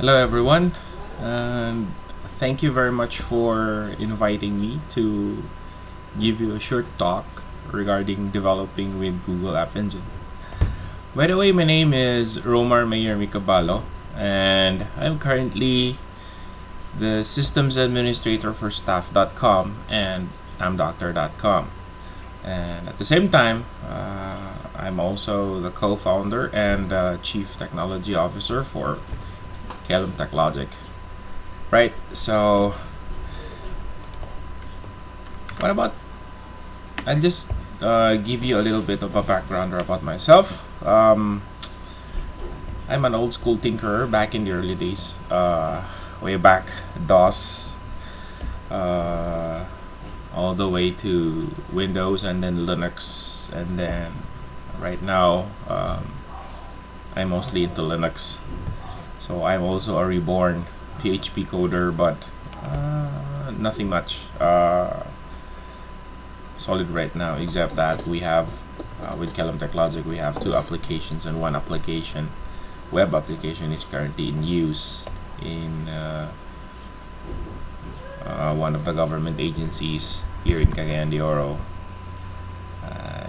Hello, everyone, and thank you very much for inviting me to give you a short talk regarding developing with Google App Engine. By the way, my name is Romar Mayer Micabalo, and I'm currently the Systems Administrator for Staff.com and TimeDoctor.com. And at the same time, I'm also the co-founder and Chief Technology Officer for Kelum TechLogic. Right, so what about I'll just give you a little bit of a background about myself. I'm an old school tinkerer back in the early days, way back DOS, uh, all the way to Windows and then Linux, and then right now I'm mostly into Linux. So I'm also a reborn PHP coder, but nothing much solid right now, except that we have with Kelum TechLogic we have two applications, and one application, web application, is currently in use in one of the government agencies here in Cagayan de Oro.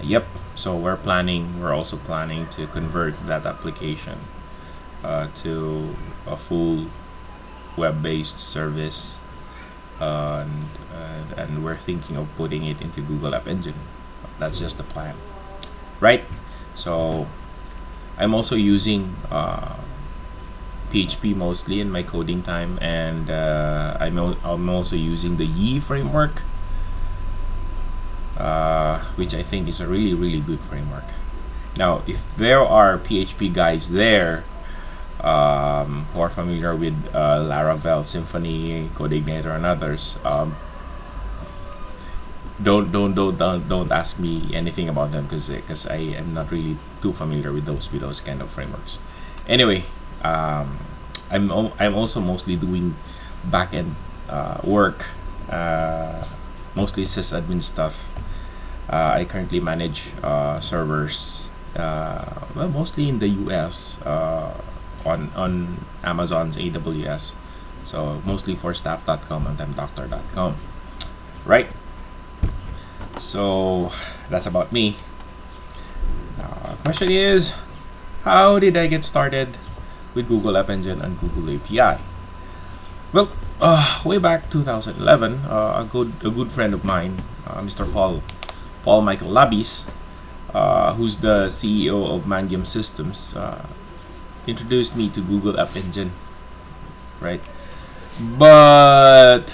Yep. So we're also planning to convert that application to a full web-based service, and we're thinking of putting it into Google App Engine. That's just the plan, right? So I'm also using PHP mostly in my coding time, and I'm also using the Yi framework, which I think is a really good framework. Now, if there are PHP guys there who are familiar with Laravel, Symfony, Codeigniter, and others, don't ask me anything about them because I am not really too familiar with those kind of frameworks. Anyway, I'm also mostly doing backend work, mostly sysadmin stuff. I currently manage servers, well, mostly in the US, on Amazon's AWS. So mostly for staff.com and timedoctor.com. Right? So that's about me. Question is, how did I get started with Google App Engine and Google API? Well, way back 2011, a good friend of mine, Mr. Paul Michael Labis, who's the CEO of Mangium Systems, introduced me to Google App Engine, right? But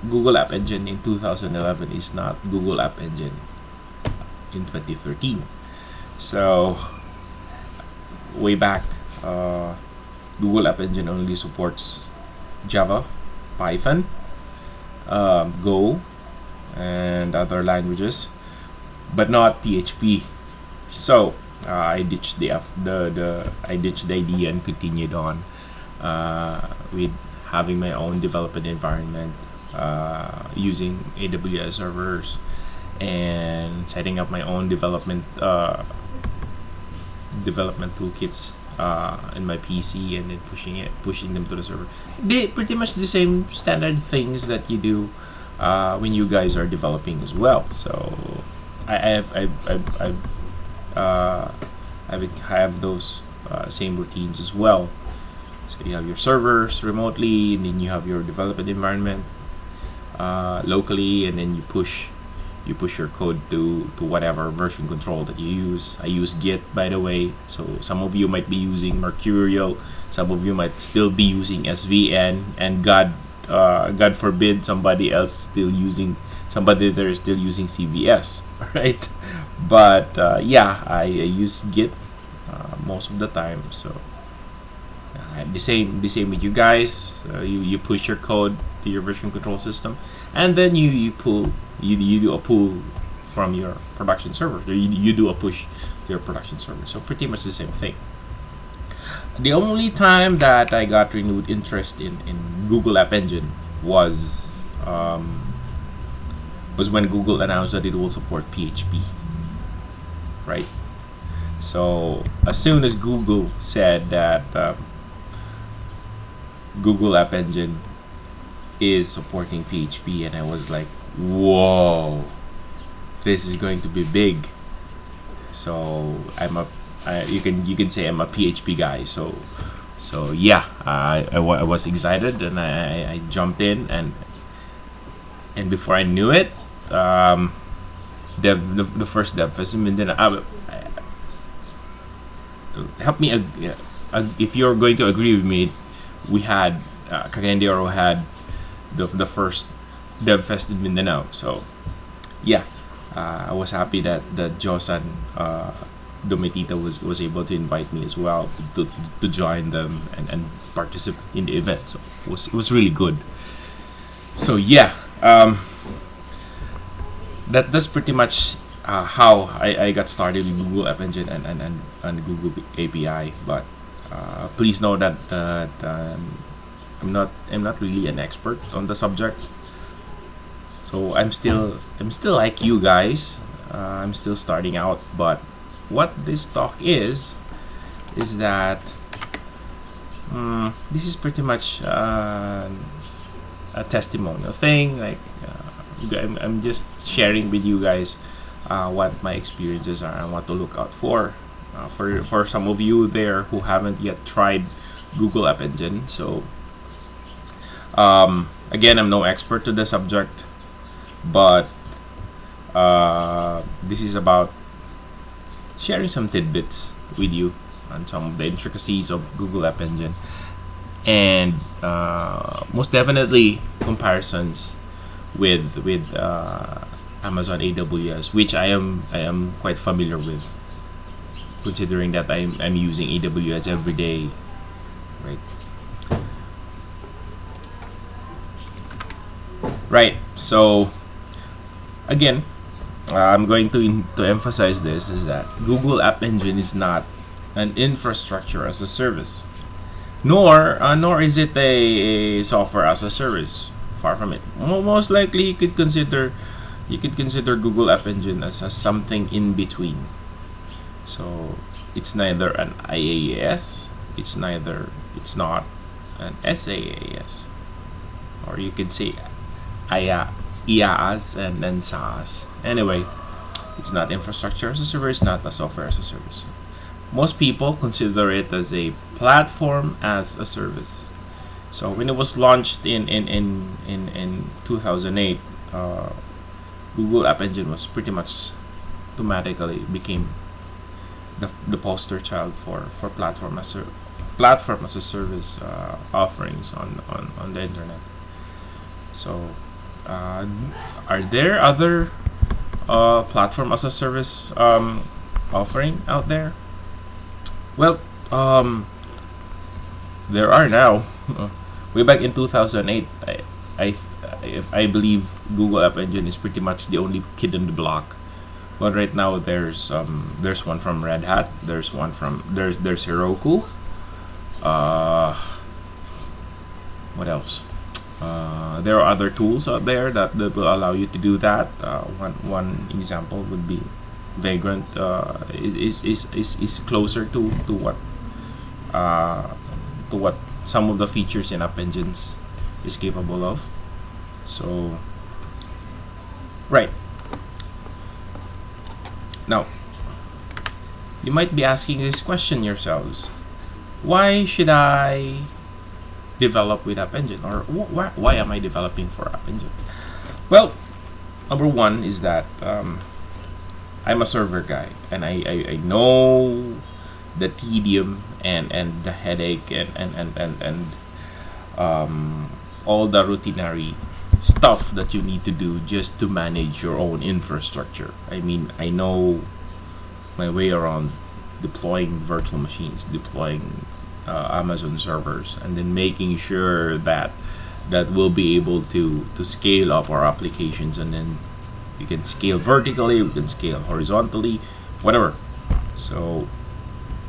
Google App Engine in 2011 is not Google App Engine in 2013. So way back, Google App Engine only supports Java, Python, Go, and other languages, but not PHP. So I ditched the idea and continued on with having my own development environment, using AWS servers and setting up my own development toolkits in my PC, and then pushing them to the server. They pretty much the same standard things that you do when you guys are developing as well. So I have those same routines as well. So you have your servers remotely, and then you have your development environment locally, and then you push your code to whatever version control that you use. I use Git, by the way. So some of you might be using Mercurial, some of you might still be using SVN, and God forbid somebody there is still using CVS, right? But yeah, I use Git most of the time. So the same with you guys. You push your code to your version control system, and then you do a pull from your production server. You do a push to your production server. So pretty much the same thing. The only time that I got renewed interest in Google App Engine was when Google announced that it will support PHP, right? So as soon as Google said that Google App Engine is supporting PHP, and I was like, whoa, this is going to be big. So you can say I'm a PHP guy. So yeah, I was excited, and I jumped in, and before I knew it, the first dev fest in Mindanao. Help me if you're going to agree with me. We had Cagayan de Oro had the first dev fest in Mindanao. So yeah, I was happy that Josan Domitita was able to invite me as well to join them and participate in the event. So it was really good. So yeah, that's pretty much how I got started with Google App Engine and Google API. But please know that I'm not really an expert on the subject. So I'm still like you guys. I'm still starting out. But what this talk is that this is pretty much a testimonial thing. Like I'm just sharing with you guys what my experiences are and what to look out for. For some of you there who haven't yet tried Google App Engine. So again, I'm no expert to the subject, but this is about sharing some tidbits with you on some of the intricacies of Google App Engine, and most definitely comparisons with Amazon AWS, which I am quite familiar with, considering that I'm using AWS every day, right? Right. So again, I'm going to emphasize this is that Google App Engine is not an infrastructure as a service, nor is it a software as a service. Far from it. Most likely, you could consider Google App Engine as something in between. So it's neither an IaaS, it's not an SaaS, or you could say IaaS and then SaaS. Anyway, it's not infrastructure as a service, not a software as a service. Most people consider it as a platform as a service. So when it was launched in 2008, Google App Engine was pretty much automatically became the poster child for platform as a service offerings on the internet. So are there other platform as a service offering out there? Well, there are now. Way back in 2008, I believe Google App Engine is pretty much the only kid on the block. But right now there's one from Red Hat. There's Heroku. What else? There are other tools out there that will allow you to do that. One example would be Vagrant. Is closer to what some of the features in App Engines is capable of. So right now, you might be asking this question yourselves: why should I develop with App Engine, or why am I developing for App Engine? Well, number one is that I'm a server guy, and I know the tedium and the headache and all the routinary stuff that you need to do just to manage your own infrastructure. I mean, I know my way around deploying virtual machines, deploying Amazon servers, and then making sure that we'll be able to scale up our applications, and then we can scale vertically, we can scale horizontally, whatever. So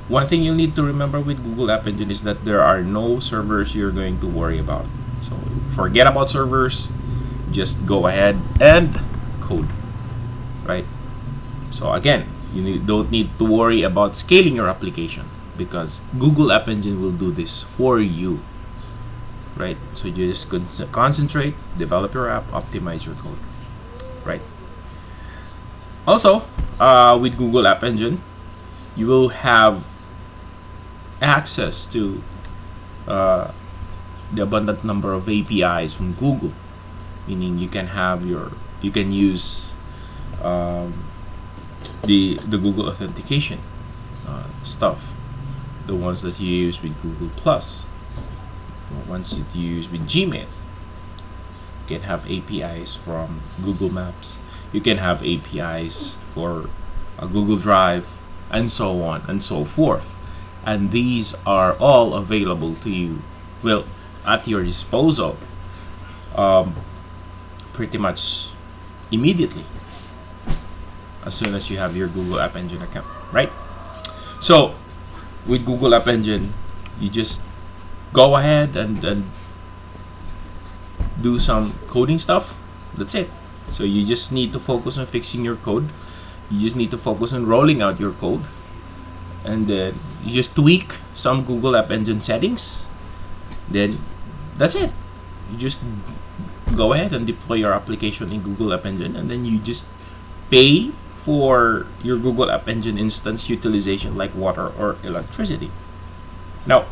one thing you'll need to remember with Google App Engine is that there are no servers you're going to worry about. So forget about servers, just go ahead and code, right? So again, don't need to worry about scaling your application, because Google App Engine will do this for you. right? So you just concentrate, develop your app, optimize your code, right? Also, with Google App Engine, you will have access to the abundant number of APIs from Google, meaning you can use the Google authentication stuff, the ones that you use with Google Plus, the ones that you use with Gmail. You can have APIs from Google Maps. You can have APIs for Google Drive, and so on and so forth. And these are all available to you, well, at your disposal, pretty much immediately as soon as you have your Google App Engine account, right? So with Google App Engine, you just go ahead and do some coding stuff. That's it. So you just need to focus on fixing your code. You just need to focus on rolling out your code, and then you just tweak some Google App Engine settings. Then that's it. You just go ahead and deploy your application in Google App Engine, and then you just pay for your Google App Engine instance utilization like water or electricity. Now,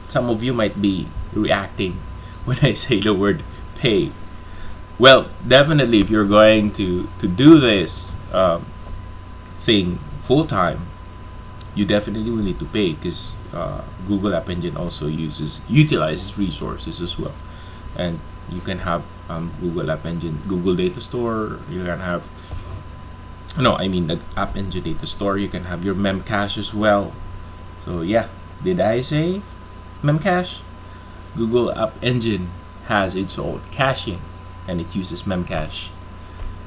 some of you might be reacting when I say the word pay. Well, definitely, if you're going to do this thing full time, you definitely will need to pay, because Google App Engine also utilizes resources as well. And you can have Google App Engine, Google Data Store. You can have, the App Engine Data Store. You can have your Memcache as well. So yeah, did I say Memcache? Google App Engine has its own caching, and it uses Memcache.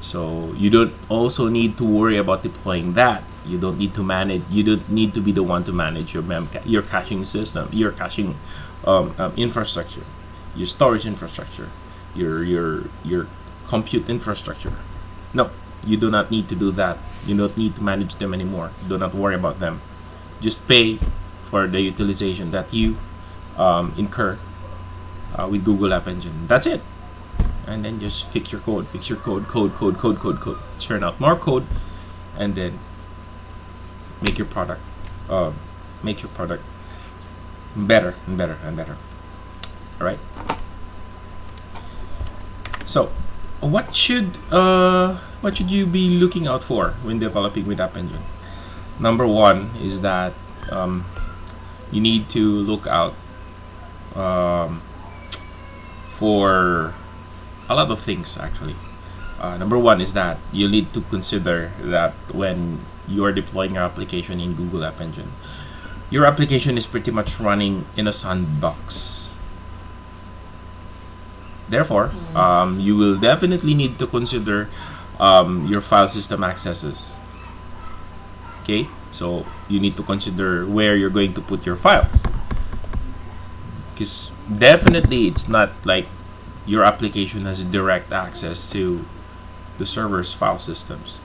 So you don't also need to worry about deploying that. You don't need to be the one to manage your caching system, your caching infrastructure, your storage infrastructure, your compute infrastructure. No, you do not need to do that. You don't need to manage them anymore. Do not worry about them. Just pay for the utilization that you incur with Google App Engine. That's it. And then just fix your code, code, churn out more code, and then make your product better and better and better. All right. So, what should you be looking out for when developing with App Engine? Number one is that you need to look out for a lot of things, actually. Number one is that you need to consider that when you are deploying your application in Google App Engine, your application is pretty much running in a sandbox. Therefore, you will definitely need to consider your file system accesses. Okay, so you need to consider where you're going to put your files, because definitely it's not like your application has direct access to the server's file systems.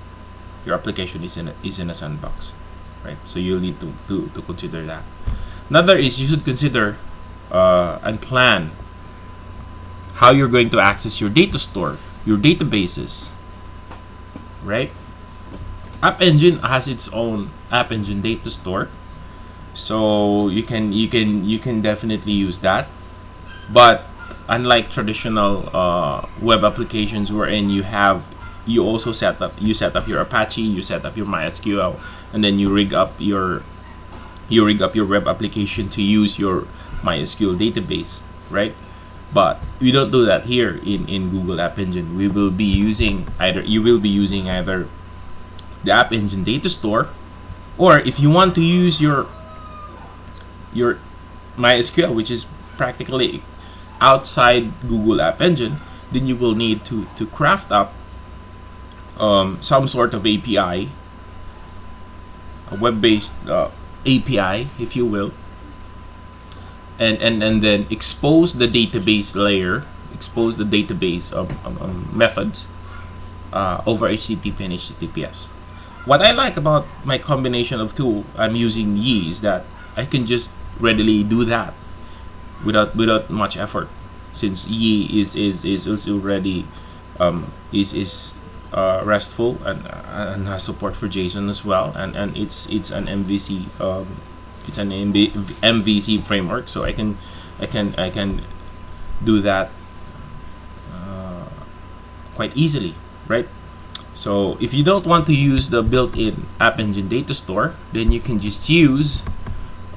Your application is in a sandbox, right? So you'll need to consider that. Another is you should consider and plan how you're going to access your data store, your databases, right? App Engine has its own App Engine data store, so you can definitely use that. But unlike traditional web applications wherein you also set up your Apache, you set up your MySQL, and then you rig up your web application to use your MySQL database, right? But we don't do that here in Google App Engine. You will be using either the App Engine data store, or if you want to use your MySQL, which is practically outside Google App Engine, then you will need to craft up some sort of API, a web-based API, if you will, and then expose the database layer, expose the database methods over HTTP and HTTPS. What I like about my combination of tool I'm using Yi is that I can just readily do that. without much effort, since is already is restful, and has support for JSON as well, and it's an MVC, it's an MVC framework, so I can do that quite easily, right? So if you don't want to use the built-in App Engine data store, then you can just use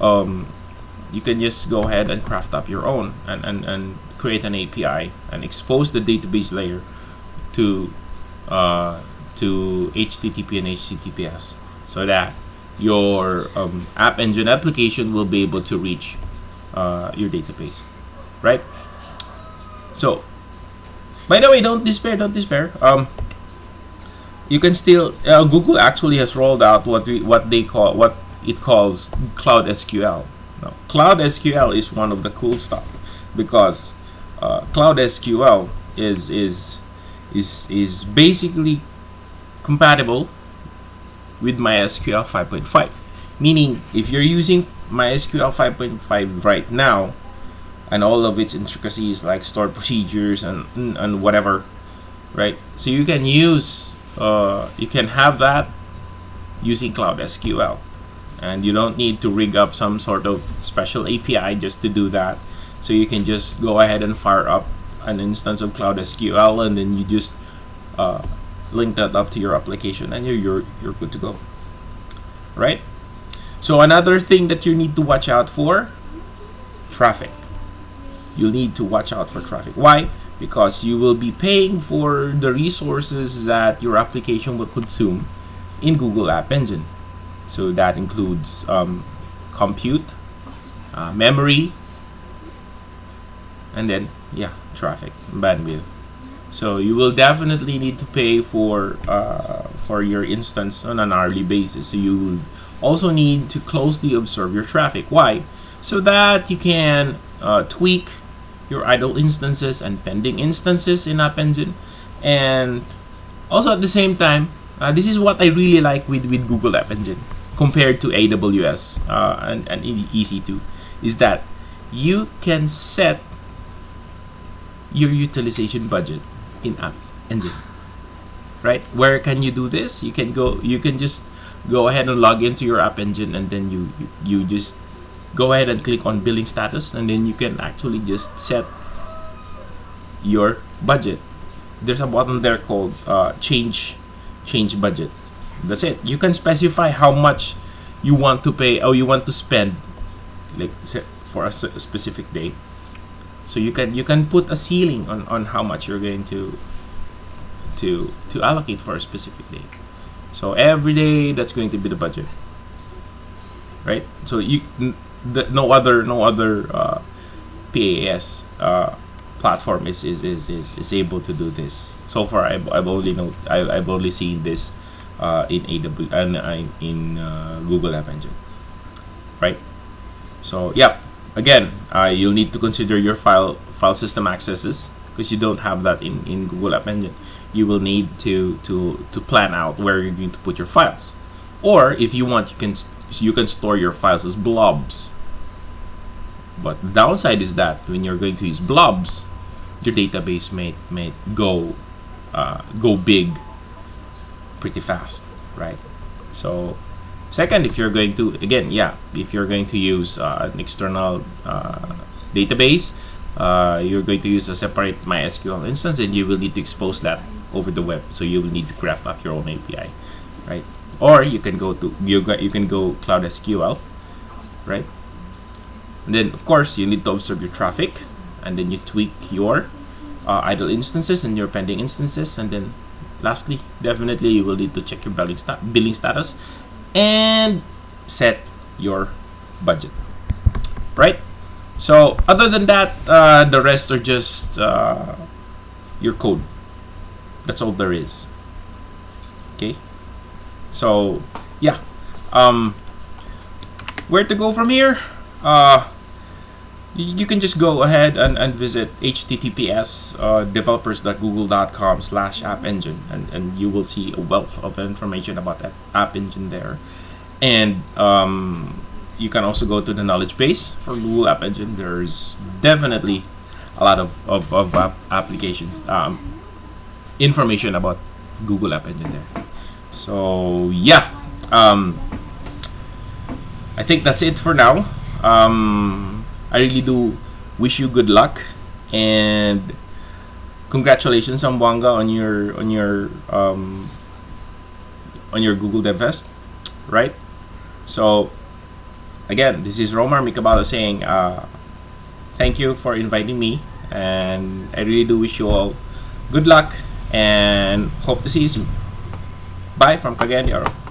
you can just go ahead and craft up your own, and create an API and expose the database layer to HTTP and HTTPS, so that your App Engine application will be able to reach your database, right? So, by the way, don't despair. You can still Google actually has rolled out what it calls Cloud SQL. Now, Cloud SQL is one of the cool stuff, because Cloud SQL is basically compatible with MySQL 5.5. Meaning, if you're using MySQL 5.5 right now, and all of its intricacies like stored procedures and whatever, right? So you can use you can have that using Cloud SQL, and you don't need to rig up some sort of special API just to do that. So you can just go ahead and fire up an instance of Cloud SQL, and then you just link that up to your application, and you're good to go, right? So another thing that you need to watch out for: traffic. You need to watch out for traffic. Why? Because you will be paying for the resources that your application will consume in Google App Engine. So that includes compute, memory, and then traffic, bandwidth. So you will definitely need to pay for your instance on an hourly basis. So you will also need to closely observe your traffic. Why? So that you can tweak your idle instances and pending instances in App Engine. And also at the same time, this is what I really like with Google App Engine compared to AWS and EC2, is that you can set your utilization budget in App Engine, right? Where can you do this? You can just go ahead and log into your App Engine, and then you just go ahead and click on billing status, and then you can actually just set your budget. There's a button there called change budget. That's it. You can specify how much you want to pay or you want to spend, like for a specific day. So you can put a ceiling on how much you're going to allocate for a specific day. So every day, that's going to be the budget, right? So no other PaaS platform is able to do this. So far, I've only seen this in AWS and in Google App Engine, right? So again, you'll need to consider your file system accesses, because you don't have that in Google App Engine. You will need to plan out where you're going to put your files, or if you want, you can store your files as blobs. But the downside is that when you're going to use blobs, your database may go big pretty fast, right? So second, if you're going to use an external database, you're going to use a separate MySQL instance, and you will need to expose that over the web. So you will need to craft up your own API, right? Or you can go Cloud SQL, right? And then of course you need to observe your traffic, and then you tweak your idle instances and your pending instances, and then lastly, definitely you will need to check your billing status and set your budget, right? So other than that, the rest are just your code. That's all there is. Okay. So where to go from here? You can just go ahead and visit https developers.google.com/app-engine, and you will see a wealth of information about that App Engine there. And you can also go to the knowledge base for Google App Engine. There's definitely a lot of applications, information about Google App Engine there. So yeah, I think that's it for now. I really do wish you good luck, and congratulations, Zamboanga, on your Google Dev Fest, right? So again, this is Romar Mikabalo saying thank you for inviting me, and I really do wish you all good luck and hope to see you soon. Bye from Cagayan de Oro.